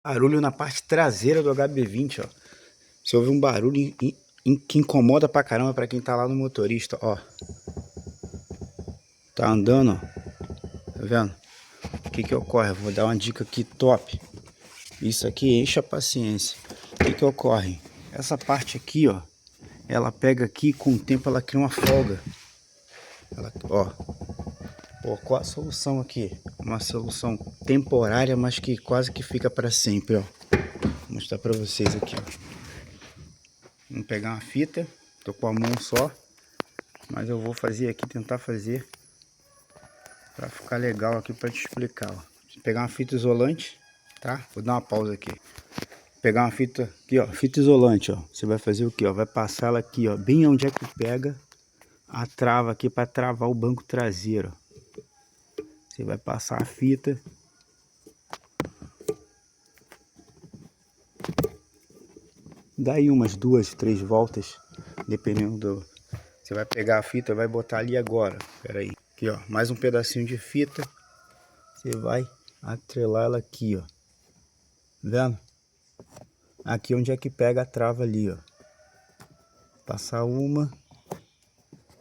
Barulho na parte traseira do HB20, ó. Você ouve um barulho que incomoda pra caramba pra quem tá lá no motorista, ó. Tá andando, ó. Tá vendo? O que que ocorre? Eu vou dar uma dica aqui top. Isso aqui enche a paciência. O que que ocorre? Essa parte aqui, ó, ela pega aqui e com o tempo ela cria uma folga. Ó, qual a solução aqui? Uma solução temporária, mas que quase que fica para sempre, ó. Vou mostrar para vocês aqui, ó. Vamos pegar uma fita, tô com a mão só, mas eu vou fazer aqui, tentar fazer para ficar legal aqui para te explicar, ó. Vou pegar uma fita isolante, tá? Vou dar uma pausa aqui. Pegar uma fita aqui, ó, fita isolante, ó. Você vai fazer o que, ó? Vai passar ela aqui, ó, bem onde é que pega a trava aqui para travar o banco traseiro. Você vai passar a fita. Daí umas 2, 3 voltas, dependendo do... Você vai pegar a fita, vai botar ali agora. Pera aí. Aqui, ó, mais um pedacinho de fita. Você vai atrelar ela aqui, ó. Vendo? Aqui onde é que pega a trava ali, ó. Passar uma,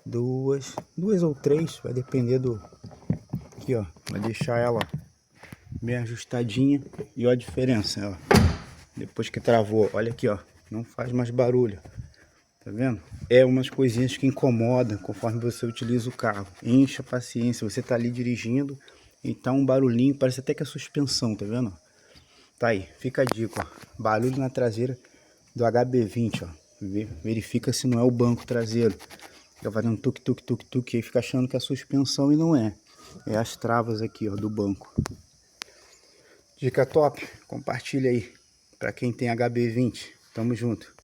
duas ou três, vai depender do... Aqui, ó, vai deixar ela bem ajustadinha. E ó a diferença, ó. Depois que travou, olha aqui, ó, não faz mais barulho. Tá vendo? É umas coisinhas que incomodam conforme você utiliza o carro. Encha a paciência, você tá ali dirigindo e tá um barulhinho, parece até que é suspensão, tá vendo? Tá aí, fica a dica, ó. Barulho na traseira do HB20, ó. Verifica se não é o banco traseiro. Fica fazendo tuk tuk tuk tuk e fica achando que é suspensão e não é. É as travas aqui, ó, do banco. Dica top, compartilha aí para quem tem HB20. Tamo junto.